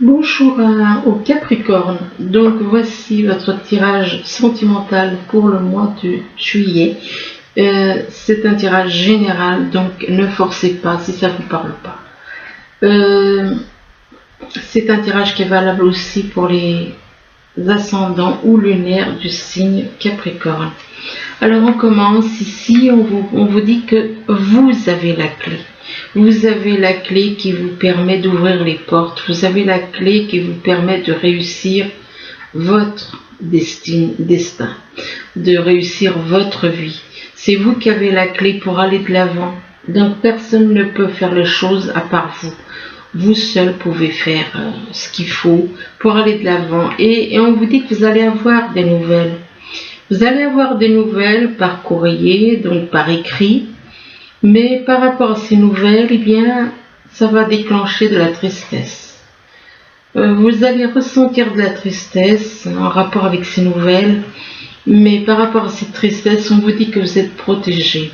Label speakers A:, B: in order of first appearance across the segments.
A: Bonjour au Capricorne, donc voici votre tirage sentimental pour le mois de juillet. C'est un tirage général, donc ne forcez pas si ça ne vous parle pas. C'est un tirage qui est valable aussi pour les ascendants ou lunaires du signe Capricorne. Alors on commence ici, on vous dit que vous avez la clé. Vous avez la clé qui vous permet d'ouvrir les portes. Vous avez la clé qui vous permet de réussir votre destin, de réussir votre vie. C'est vous qui avez la clé pour aller de l'avant. Donc personne ne peut faire les choses à part vous. Vous seul pouvez faire ce qu'il faut pour aller de l'avant. Et on vous dit que vous allez avoir des nouvelles. Vous allez avoir des nouvelles par courrier, donc par écrit. Mais par rapport à ces nouvelles, eh bien, ça va déclencher de la tristesse. Vous allez ressentir de la tristesse en rapport avec ces nouvelles, mais par rapport à cette tristesse, on vous dit que vous êtes protégé.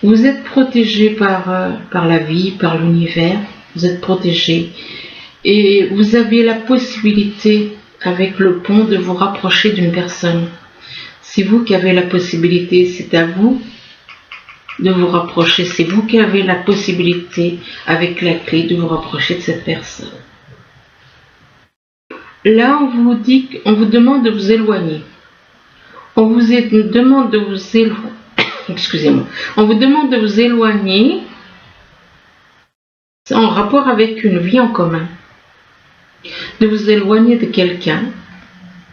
A: Vous êtes protégé par la vie, par l'univers, vous êtes protégé. Et vous avez la possibilité, avec le pont, de vous rapprocher d'une personne. C'est vous qui avez la possibilité, c'est à vous de vous rapprocher, c'est vous qui avez la possibilité avec la clé de vous rapprocher de cette personne. Là, on vous dit, on vous demande de vous éloigner. On vous demande de vous éloigner. Excusez-moi. On vous demande de vous éloigner en rapport avec une vie en commun. De vous éloigner de quelqu'un.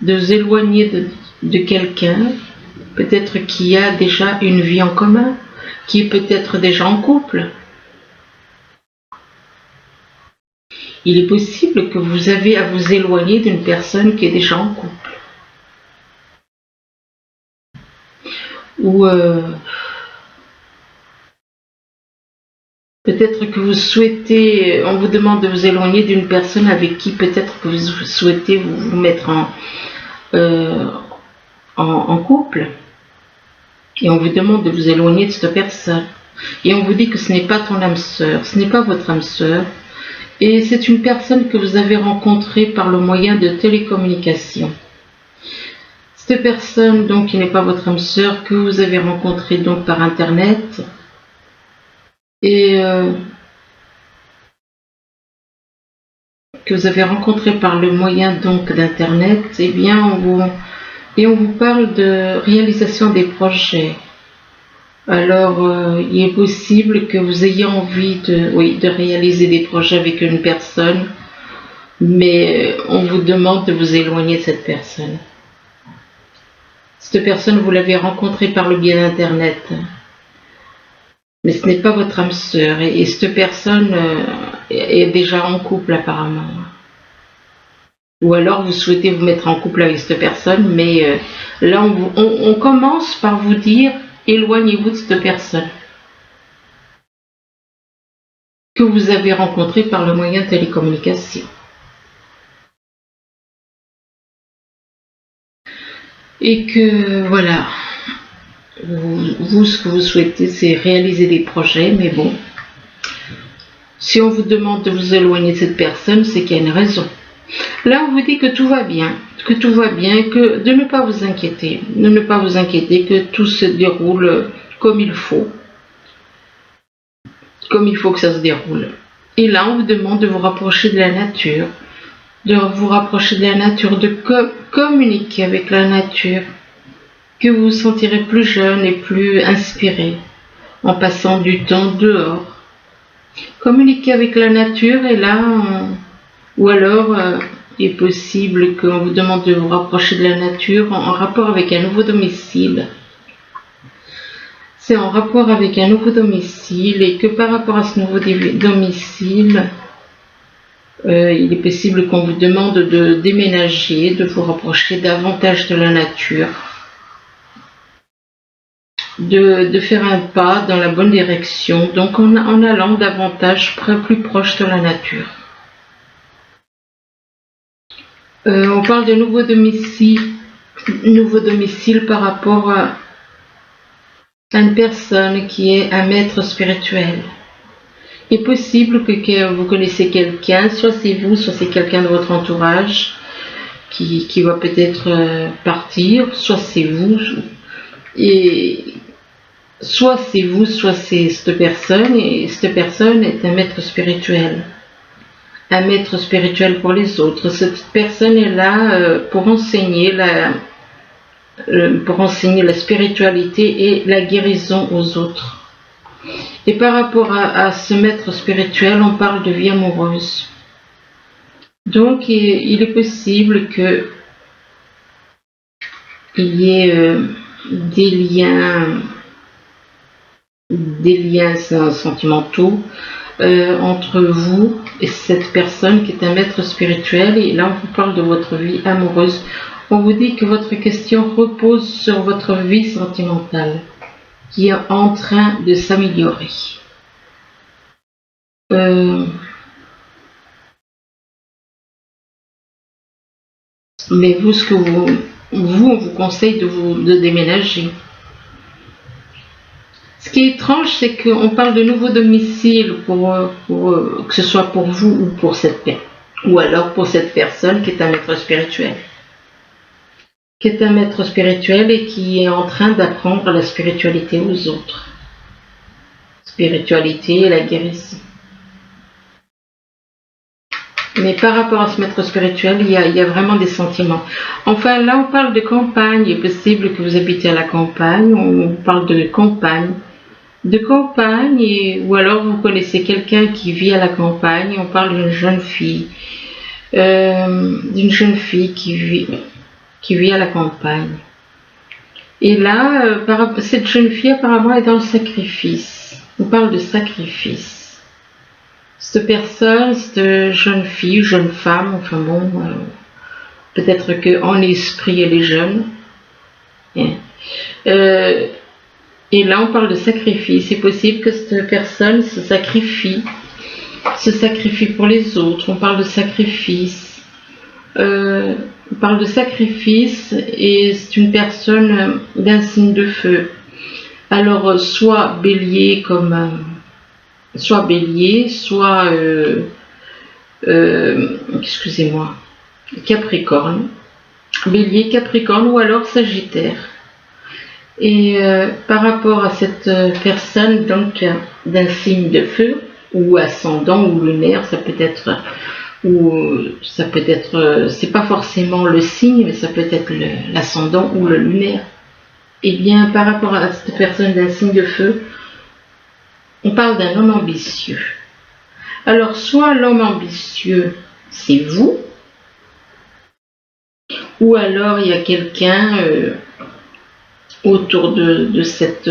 A: De vous éloigner de quelqu'un, peut-être qui a déjà une vie en commun, qui est peut-être déjà en couple. Il est possible que vous avez à vous éloigner d'une personne qui est déjà en couple. Ou peut-être que vous souhaitez, on vous demande de vous éloigner d'une personne avec qui peut-être que vous souhaitez vous mettre en couple. Et on vous demande de vous éloigner de cette personne. Et on vous dit que ce n'est pas ton âme sœur, ce n'est pas votre âme sœur. Et c'est une personne que vous avez rencontrée par le moyen de télécommunication. Cette personne, donc, qui n'est pas votre âme sœur, que vous avez rencontrée donc par Internet. Et que vous avez rencontrée par le moyen donc d'Internet, eh bien, on vous parle de réalisation des projets. Alors, il est possible que vous ayez envie de réaliser des projets avec une personne, mais on vous demande de vous éloigner de cette personne. Cette personne, vous l'avez rencontrée par le biais d'Internet, mais ce n'est pas votre âme sœur, et cette personne est déjà en couple apparemment. Ou alors vous souhaitez vous mettre en couple avec cette personne, mais là on commence par vous dire éloignez-vous de cette personne que vous avez rencontrée par le moyen de télécommunication. Et que voilà, vous ce que vous souhaitez c'est réaliser des projets, mais bon, si on vous demande de vous éloigner de cette personne, c'est qu'il y a une raison. Là, on vous dit que tout va bien, que de ne pas vous inquiéter, que tout se déroule comme il faut que ça se déroule. Et là, on vous demande de vous rapprocher de la nature, de communiquer avec la nature, que vous vous sentirez plus jeune et plus inspiré en passant du temps dehors. Communiquer avec la nature, et là, ou alors, il est possible qu'on vous demande de vous rapprocher de la nature en rapport avec un nouveau domicile. C'est en rapport avec un nouveau domicile, et que par rapport à ce nouveau domicile, il est possible qu'on vous demande de déménager, de vous rapprocher davantage de la nature, de faire un pas dans la bonne direction, donc en allant davantage plus proche de la nature. On parle de nouveau domicile par rapport à une personne qui est un maître spirituel. Il est possible que vous connaissez quelqu'un, soit c'est vous, soit c'est quelqu'un de votre entourage qui va peut-être partir, soit c'est vous, et soit c'est vous, soit c'est cette personne, et cette personne est un maître spirituel. Un maître spirituel pour les autres. Cette personne est là pour enseigner la spiritualité et la guérison aux autres. Et par rapport à ce maître spirituel, on parle de vie amoureuse. Donc il est possible que il y ait des liens sentimentaux entre vous et cette personne qui est un maître spirituel. Et là, on vous parle de votre vie amoureuse. On vous dit que votre question repose sur votre vie sentimentale qui est en train de s'améliorer. Mais vous, on vous conseille de déménager. Ce qui est étrange, c'est qu'on parle de nouveau domicile que ce soit pour vous ou pour ou alors pour cette personne qui est un maître spirituel. Qui est un maître spirituel et qui est en train d'apprendre la spiritualité aux autres. Spiritualité et la guérison. Mais par rapport à ce maître spirituel, il y a vraiment des sentiments. Enfin, là, on parle de campagne. Il est possible que vous habitez à la campagne. On parle de campagne. Ou alors vous connaissez quelqu'un qui vit à la campagne. On parle d'une jeune fille. Qui vit à la campagne. Et là, cette jeune fille apparemment est dans le sacrifice. On parle de sacrifice. Cette personne, cette jeune fille, jeune femme, enfin bon, peut-être qu'en esprit elle est jeune. Et là on parle de sacrifice. C'est possible que cette personne se sacrifie pour les autres. On parle de sacrifice. On parle de sacrifice et c'est une personne d'un signe de feu. Alors soit bélier, soit excusez-moi, Capricorne, bélier, Capricorne ou alors Sagittaire. Et par rapport à cette personne donc d'un signe de feu ou ascendant ou lunaire, ça peut être c'est pas forcément le signe, mais ça peut être l'ascendant ou le lunaire. Et bien par rapport à cette personne d'un signe de feu, on parle d'un homme ambitieux. Alors soit l'homme ambitieux c'est vous, ou alors il y a quelqu'un autour de cette...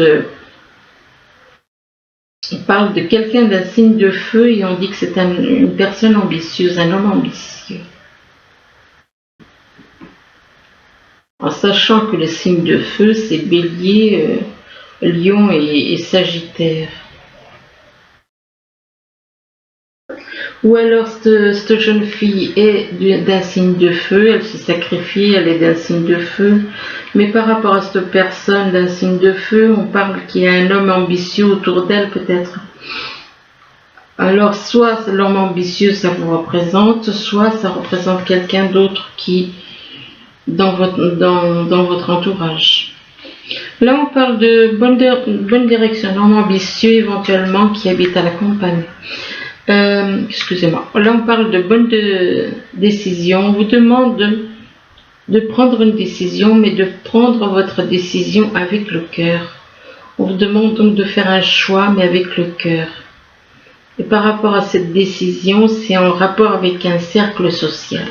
A: on parle de quelqu'un d'un signe de feu et on dit que c'est une personne ambitieuse, un homme ambitieux. En sachant que le signe de feu c'est Bélier, Lion et Sagittaire. Ou alors cette jeune fille est d'un signe de feu, elle se sacrifie, elle est d'un signe de feu. Mais par rapport à cette personne d'un signe de feu, on parle qu'il y a un homme ambitieux autour d'elle peut-être. Alors soit l'homme ambitieux ça vous représente, soit ça représente quelqu'un d'autre qui dans votre entourage. Là on parle de bonne direction, un homme ambitieux éventuellement qui habite à la campagne. Excusez-moi, là on parle de bonne décision. On vous demande de prendre une décision, mais de prendre votre décision avec le cœur. On vous demande donc de faire un choix, mais avec le cœur. Et par rapport à cette décision, c'est en rapport avec un cercle social.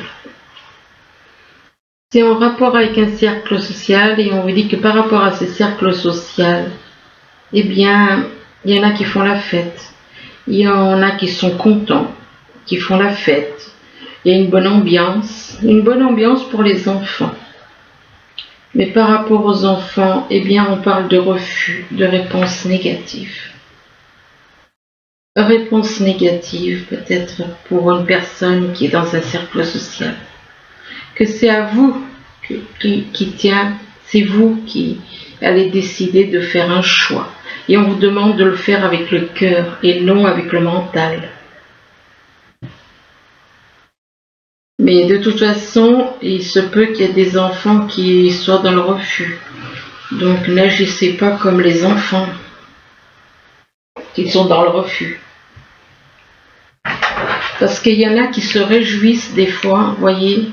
A: C'est en rapport avec un cercle social et on vous dit que par rapport à ce cercle social, eh bien, il y en a qui font la fête. Il y en a qui sont contents, qui font la fête. Il y a une bonne ambiance pour les enfants. Mais par rapport aux enfants, eh bien, on parle de refus, de réponse négative. Réponse négative, peut-être pour une personne qui est dans un cercle social. Que c'est à vous qui tient, c'est vous qui allez décider de faire un choix. Et on vous demande de le faire avec le cœur et non avec le mental. Mais de toute façon, il se peut qu'il y ait des enfants qui soient dans le refus. Donc n'agissez pas comme les enfants qui sont dans le refus. Parce qu'il y en a qui se réjouissent des fois, voyez,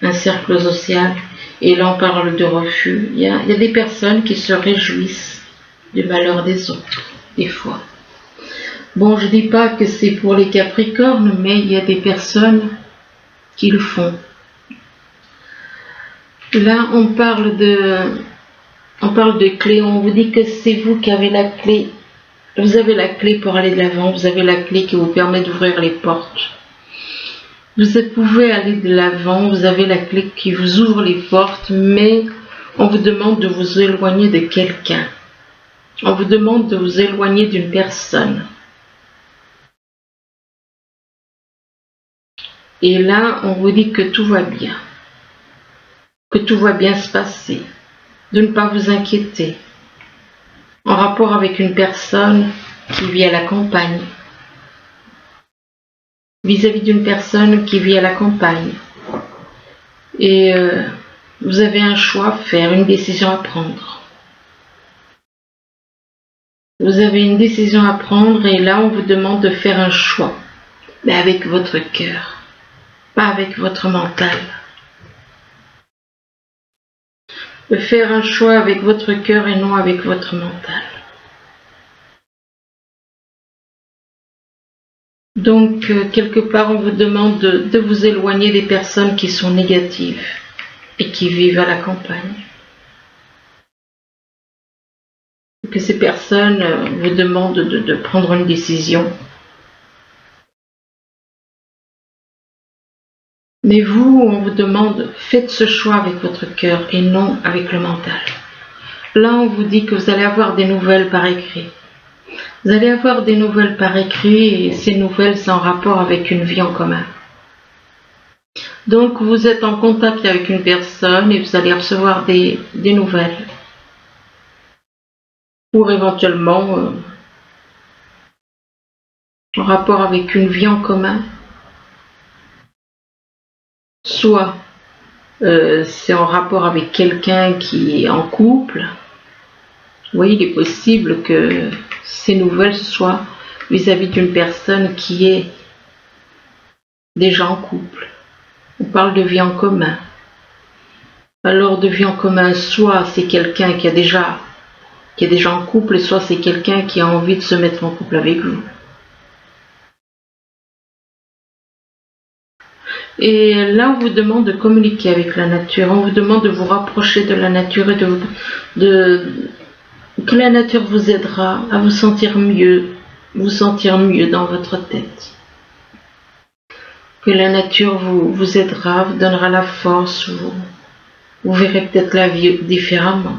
A: un cercle social, et là on parle de refus. Il y a des personnes qui se réjouissent du malheur des autres, des fois. Bon, je ne dis pas que c'est pour les Capricornes, mais il y a des personnes qui le font. Là, on parle de clé, on vous dit que c'est vous qui avez la clé. Vous avez la clé pour aller de l'avant, vous avez la clé qui vous permet d'ouvrir les portes. Vous pouvez aller de l'avant, vous avez la clé qui vous ouvre les portes, mais on vous demande de vous éloigner de quelqu'un. On vous demande de vous éloigner d'une personne. Et là, on vous dit que tout va bien. Que tout va bien se passer. De ne pas vous inquiéter. En rapport avec une personne qui vit à la campagne. Vis-à-vis d'une personne qui vit à la campagne. Et vous avez un choix à faire, une décision à prendre. Vous avez une décision à prendre et là on vous demande de faire un choix. Mais avec votre cœur, pas avec votre mental. De faire un choix avec votre cœur et non avec votre mental. Donc, quelque part, on vous demande de vous éloigner des personnes qui sont négatives et qui vivent à la campagne. Que ces personnes vous demandent de prendre une décision. Mais vous, on vous demande, faites ce choix avec votre cœur et non avec le mental. Là, on vous dit que vous allez avoir des nouvelles par écrit. Vous allez avoir des nouvelles par écrit et ces nouvelles, c'est en rapport avec une vie en commun. Donc, vous êtes en contact avec une personne et vous allez recevoir des nouvelles. Ou éventuellement, en rapport avec une vie en commun. Soit c'est en rapport avec quelqu'un qui est en couple. Oui, il est possible que ces nouvelles soient vis-à-vis d'une personne qui est déjà en couple. On parle de vie en commun. Alors de vie en commun, soit c'est quelqu'un qui est déjà en couple, soit c'est quelqu'un qui a envie de se mettre en couple avec vous. Et là, on vous demande de communiquer avec la nature. On vous demande de vous rapprocher de la nature et que la nature vous aidera à vous sentir mieux dans votre tête. Que la nature vous aidera, vous donnera la force, vous verrez peut-être la vie différemment.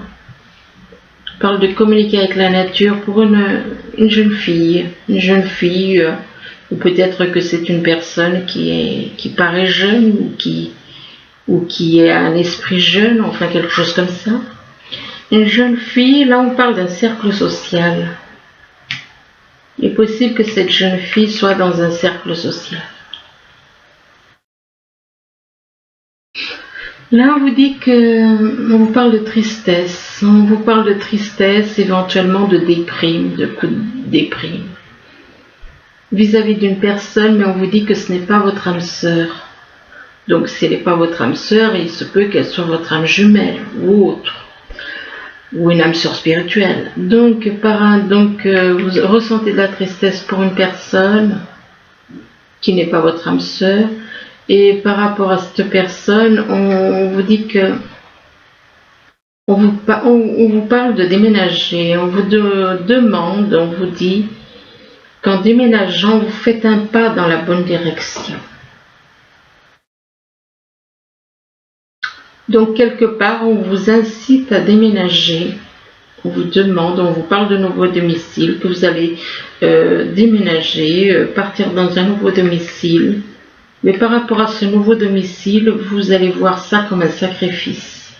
A: On parle de communiquer avec la nature pour une jeune fille. Une jeune fille, ou peut-être que c'est une personne qui paraît jeune ou qui a un esprit jeune, enfin quelque chose comme ça. Une jeune fille, là on parle d'un cercle social. Il est possible que cette jeune fille soit dans un cercle social. Là on vous dit on vous parle de tristesse. On vous parle de tristesse, éventuellement de déprime, de coup de déprime. Vis-à-vis d'une personne, mais on vous dit que ce n'est pas votre âme sœur. Donc si elle n'est pas votre âme sœur, il se peut qu'elle soit votre âme jumelle ou autre. Ou une âme sœur spirituelle. Donc, vous ressentez de la tristesse pour une personne qui n'est pas votre âme sœur. Et par rapport à cette personne, on vous dit que on vous parle de déménager. On vous demande, on vous dit qu'en déménageant, vous faites un pas dans la bonne direction. Donc quelque part, on vous incite à déménager, on vous demande, on vous parle de nouveau domicile, que vous allez déménager, partir dans un nouveau domicile. Mais par rapport à ce nouveau domicile, vous allez voir ça comme un sacrifice.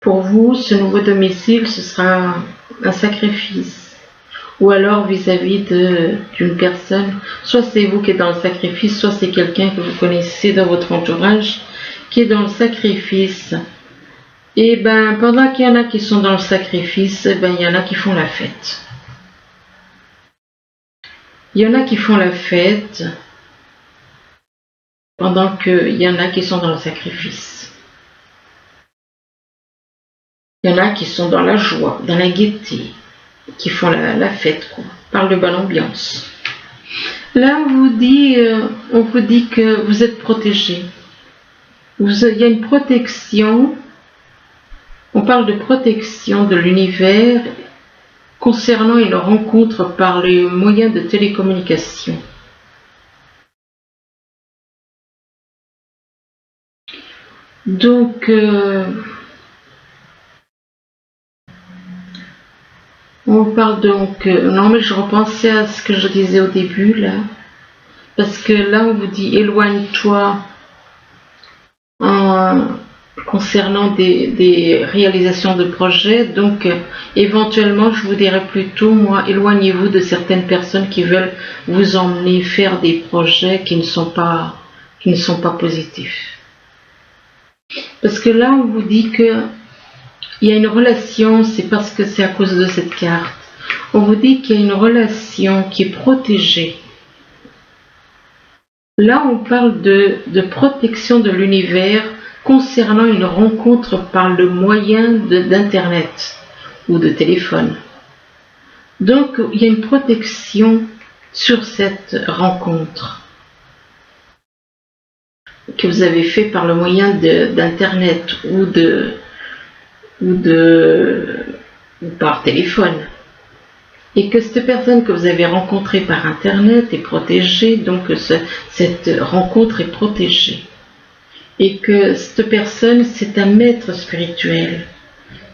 A: Pour vous, ce nouveau domicile, ce sera un sacrifice. Ou alors vis-à-vis d'une personne, soit c'est vous qui êtes dans le sacrifice, soit c'est quelqu'un que vous connaissez dans votre entourage qui est dans le sacrifice. Et ben, pendant qu'il y en a qui sont dans le sacrifice, ben, il y en a qui font la fête. Il y en a qui font la fête pendant qu'il y en a qui sont dans le sacrifice. Il y en a qui sont dans la joie, dans la gaieté, qui font la fête, quoi. On parle de bonne ambiance. Là, on vous dit que vous êtes protégé. Il y a une protection. On parle de protection de l'univers concernant une rencontre par les moyens de télécommunication. Donc, on parle donc... non, mais je repensais à ce que je disais au début, là. Parce que là, on vous dit, éloigne-toi concernant des réalisations de projets. Donc, éventuellement, je vous dirais plutôt, moi, éloignez-vous de certaines personnes qui veulent vous emmener faire des projets qui ne sont pas positifs. Parce que là, on vous dit que il y a une relation, c'est parce que c'est à cause de cette carte. On vous dit qu'il y a une relation qui est protégée. Là, on parle de protection de l'univers concernant une rencontre par le moyen d'Internet ou de téléphone. Donc, il y a une protection sur cette rencontre que vous avez fait par le moyen d'Internet ou par téléphone. Et que cette personne que vous avez rencontrée par Internet est protégée, donc cette rencontre est protégée. Et que cette personne, c'est un maître spirituel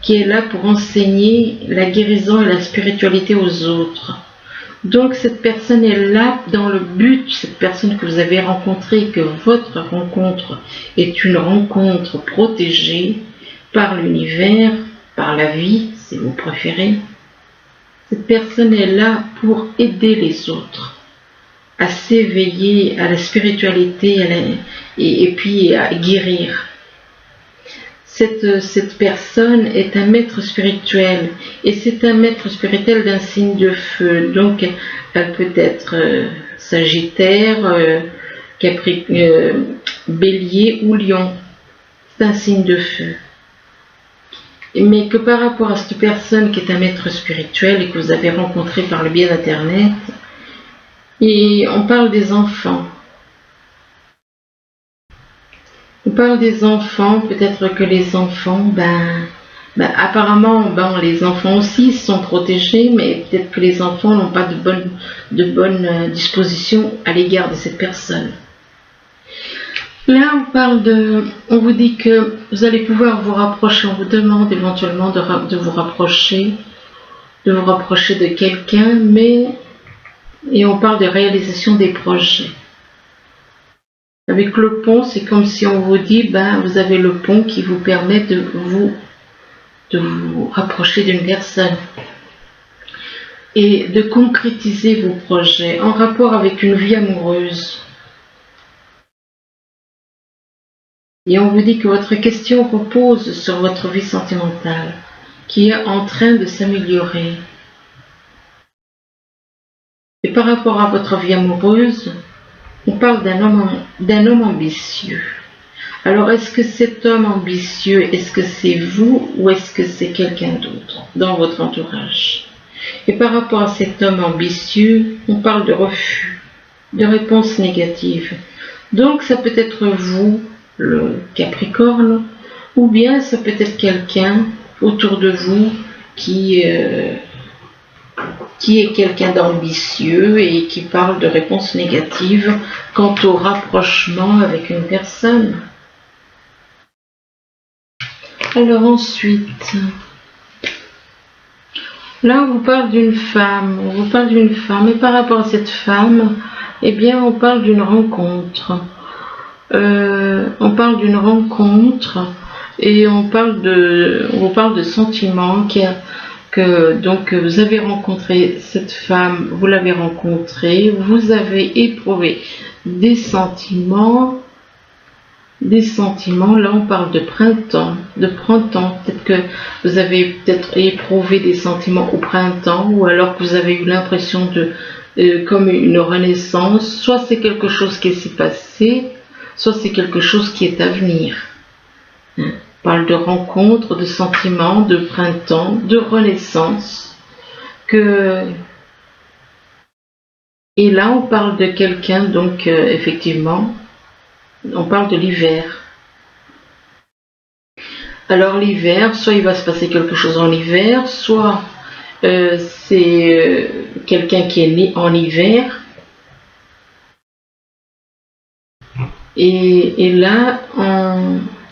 A: qui est là pour enseigner la guérison et la spiritualité aux autres. Donc cette personne est là dans le but, cette personne que vous avez rencontrée, que votre rencontre est une rencontre protégée par l'univers, par la vie, si vous préférez. Cette personne est là pour aider les autres à s'éveiller à la spiritualité et puis à guérir. Cette personne est un maître spirituel et c'est un maître spirituel d'un signe de feu. Donc elle peut être Sagittaire, Bélier ou Lion. C'est un signe de feu. Mais que par rapport à cette personne qui est un maître spirituel et que vous avez rencontré par le biais d'Internet, et on parle des enfants. On parle des enfants, peut-être que les enfants, apparemment, les enfants aussi sont protégés, mais peut-être que les enfants n'ont pas de bonne disposition à l'égard de cette personne. Là, on vous dit que vous allez pouvoir vous rapprocher, on vous demande éventuellement de vous rapprocher de quelqu'un, et on parle de réalisation des projets. Avec le pont, c'est comme si on vous dit, vous avez le pont qui vous permet de vous rapprocher d'une personne et de concrétiser vos projets en rapport avec une vie amoureuse. Et on vous dit que votre question repose sur votre vie sentimentale, qui est en train de s'améliorer. Et par rapport à votre vie amoureuse, on parle d'un homme ambitieux. Alors, est-ce que cet homme ambitieux, est-ce que c'est vous ou est-ce que c'est quelqu'un d'autre dans votre entourage? Et par rapport à cet homme ambitieux, on parle de refus, de réponse négative. Donc, ça peut être vous, le Capricorne, ou bien ça peut être quelqu'un autour de vous qui est quelqu'un d'ambitieux et qui parle de réponse négative quant au rapprochement avec une personne. Alors ensuite, là on vous parle d'une femme, et par rapport à cette femme, eh bien on parle d'une rencontre. Et on vous parle de sentiments donc vous avez rencontré cette femme, vous l'avez rencontrée, vous avez éprouvé des sentiments. Là on parle de printemps, peut-être que vous avez peut-être éprouvé des sentiments au printemps, ou alors que vous avez eu l'impression comme une renaissance, soit c'est quelque chose qui s'est passé, soit c'est quelque chose qui est à venir. On parle de rencontre, de sentiments, de printemps, de renaissance, et là on parle de quelqu'un, donc effectivement, on parle de l'hiver. Alors l'hiver, soit il va se passer quelque chose en hiver, soit c'est quelqu'un qui est né en hiver. Et là,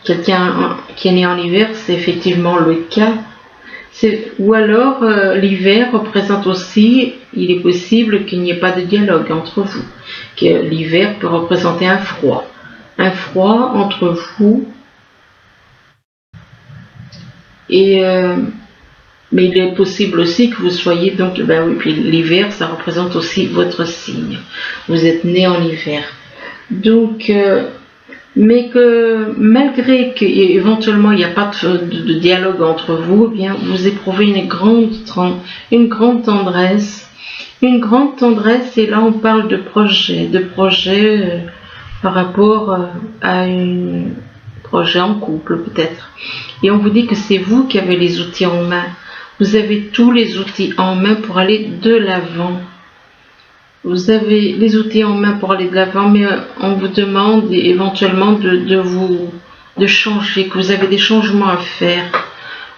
A: quelqu'un qui est né en hiver, c'est effectivement le cas. Ou alors l'hiver représente aussi, il est possible qu'il n'y ait pas de dialogue entre vous. Que l'hiver peut représenter un froid entre vous. Mais il est possible aussi que vous soyez donc, puis l'hiver, ça représente aussi votre signe. Vous êtes né en hiver. Donc, mais que malgré qu'éventuellement il n'y a pas de dialogue entre vous, eh bien vous éprouvez une grande tendresse. Et là on parle de projet par rapport à un projet en couple peut-être. Et on vous dit que c'est vous qui avez les outils en main. Vous avez tous les outils en main pour aller de l'avant. Vous avez les outils en main pour aller de l'avant, mais on vous demande éventuellement de changer, que vous avez des changements à faire.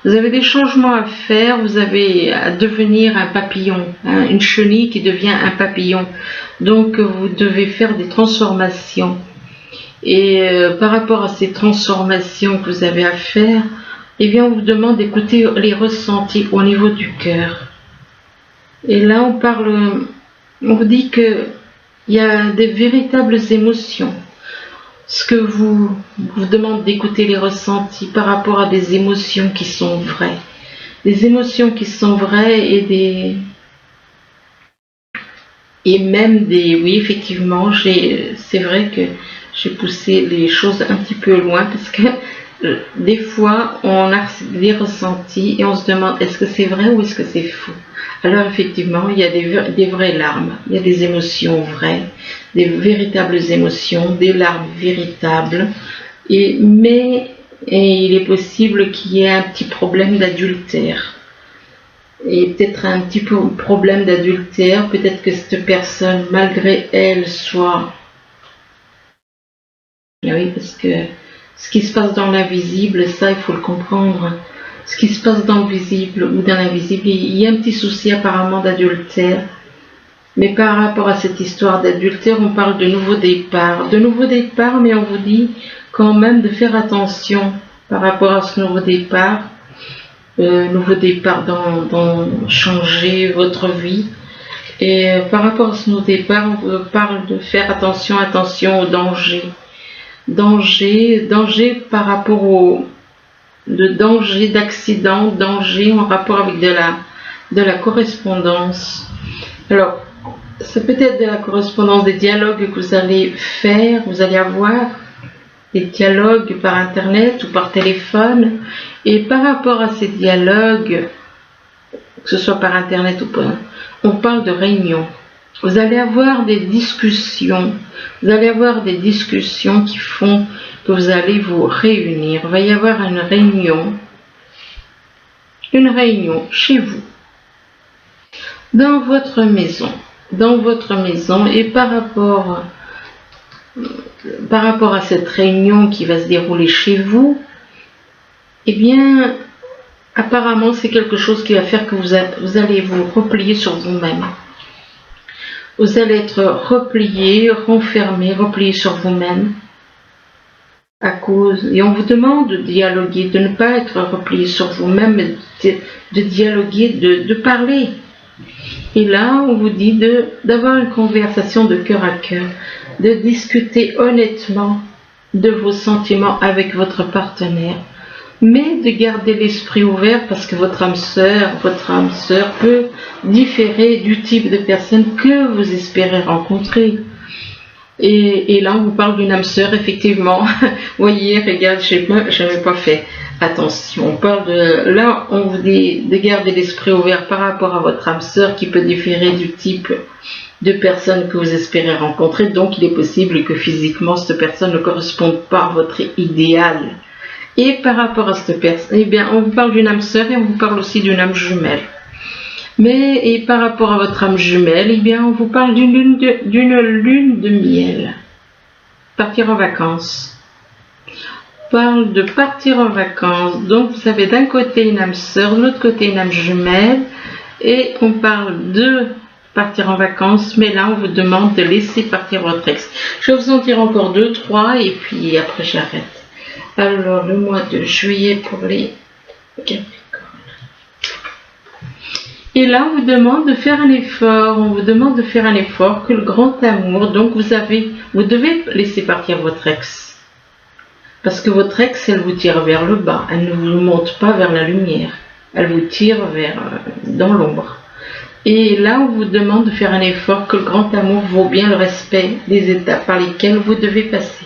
A: Vous avez des changements à faire, vous avez à devenir un papillon, une chenille qui devient un papillon. Donc vous devez faire des transformations. Et par rapport à ces transformations que vous avez à faire, eh bien on vous demande d'écouter les ressentis au niveau du cœur. Et là on vous dit qu'il y a des véritables émotions. Ce que vous demande d'écouter les ressentis par rapport à des émotions qui sont vraies. Des émotions qui sont vraies oui, effectivement, c'est vrai que j'ai poussé les choses un petit peu loin parce que des fois, on a des ressentis et on se demande est-ce que c'est vrai ou est-ce que c'est faux. Alors effectivement, il y a des vraies larmes, il y a des émotions vraies, des véritables émotions, des larmes véritables. Mais il est possible qu'il y ait un petit problème d'adultère. Et peut-être un petit problème d'adultère, peut-être que cette personne, malgré elle, soit... Oui, parce que ce qui se passe dans l'invisible, ça il faut le comprendre. Ce qui se passe dans le visible ou dans l'invisible, il y a un petit souci apparemment d'adultère. Mais par rapport à cette histoire d'adultère, on parle de nouveau départ. De nouveau départ, mais on vous dit quand même de faire attention par rapport à ce nouveau départ. Nouveau départ dans changer votre vie. Et par rapport à ce nouveau départ, on vous parle de faire attention au danger. Danger par rapport au danger d'accident, danger en rapport avec de la correspondance. Alors, c'est peut-être de la correspondance, des dialogues que vous allez faire, vous allez avoir des dialogues par internet ou par téléphone. Et par rapport à ces dialogues, que ce soit par internet ou pas, on parle de réunions. Vous allez avoir des discussions. Vous allez avoir des discussions qui font que vous allez vous réunir. Il va y avoir une réunion chez vous, dans votre maison, et par rapport à cette réunion qui va se dérouler chez vous, eh bien, apparemment, c'est quelque chose qui va faire que vous allez vous replier sur vous-même. Vous allez être replié, renfermé, replié sur vous-même. Et on vous demande de dialoguer, de ne pas être replié sur vous-même, mais de dialoguer, de parler. Et là, on vous dit d'avoir une conversation de cœur à cœur, de discuter honnêtement de vos sentiments avec votre partenaire. mais de garder l'esprit ouvert parce que votre âme sœur peut différer du type de personne que vous espérez rencontrer. Et là, on vous parle d'une âme sœur, effectivement. Vous voyez, regarde, je n'avais pas fait attention. On parle de, là, on vous dit de garder l'esprit ouvert par rapport à votre âme sœur qui peut différer du type de personne que vous espérez rencontrer. Donc, il est possible que physiquement, cette personne ne corresponde pas à votre idéal. Et par rapport à cette personne, eh bien, on vous parle d'une âme sœur et on vous parle aussi d'une âme jumelle. Mais, et par rapport à votre âme jumelle, eh bien, on vous parle d'une lune de miel. Partir en vacances. On parle de partir en vacances. Donc, vous avez d'un côté une âme sœur, de l'autre côté une âme jumelle. Et on parle de partir en vacances, mais là, on vous demande de laisser partir votre ex. Je vais vous en dire encore 2, 3, et puis après, j'arrête. Alors, le mois de juillet pour les Capricornes. Et là, on vous demande de faire un effort. On vous demande de faire un effort que le grand amour. Donc, vous devez laisser partir votre ex. Parce que votre ex, elle vous tire vers le bas. Elle ne vous monte pas vers la lumière. Elle vous tire dans l'ombre. Et là, on vous demande de faire un effort que le grand amour vaut bien le respect des étapes par lesquelles vous devez passer.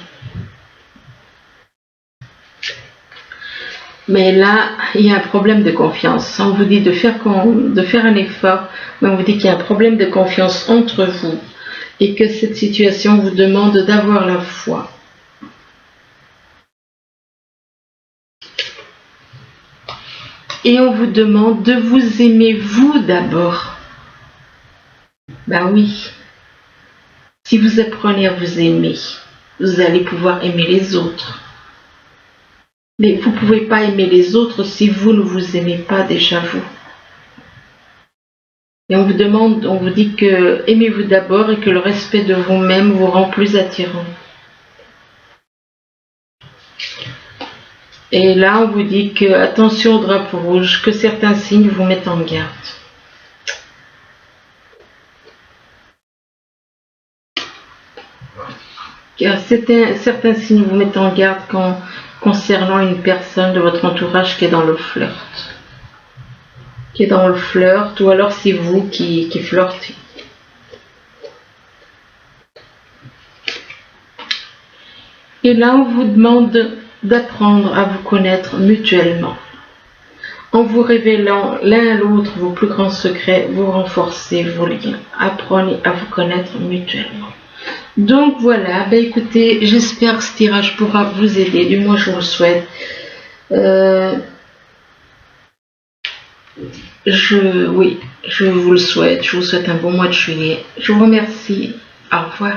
A: Mais là, il y a un problème de confiance. On vous dit de faire un effort, mais on vous dit qu'il y a un problème de confiance entre vous et que cette situation vous demande d'avoir la foi. Et on vous demande de vous aimer vous d'abord. Ben oui. Si vous apprenez à vous aimer, vous allez pouvoir aimer les autres. Mais vous ne pouvez pas aimer les autres si vous ne vous aimez pas déjà vous. Et on vous dit que aimez-vous d'abord et que le respect de vous-même vous rend plus attirant. Et là, on vous dit que attention au drapeau rouge, que certains signes vous mettent en garde. Car certains signes vous mettent en garde concernant une personne de votre entourage qui est dans le flirt. Ou alors c'est vous qui flirtez. Et là, on vous demande d'apprendre à vous connaître mutuellement. En vous révélant l'un à l'autre vos plus grands secrets, vous renforcez vos liens. Apprenez à vous connaître mutuellement. Donc voilà, écoutez, j'espère que ce tirage pourra vous aider, du moins je vous le souhaite. Oui, je vous le souhaite, je vous souhaite un bon mois de juillet. Je vous remercie, au revoir.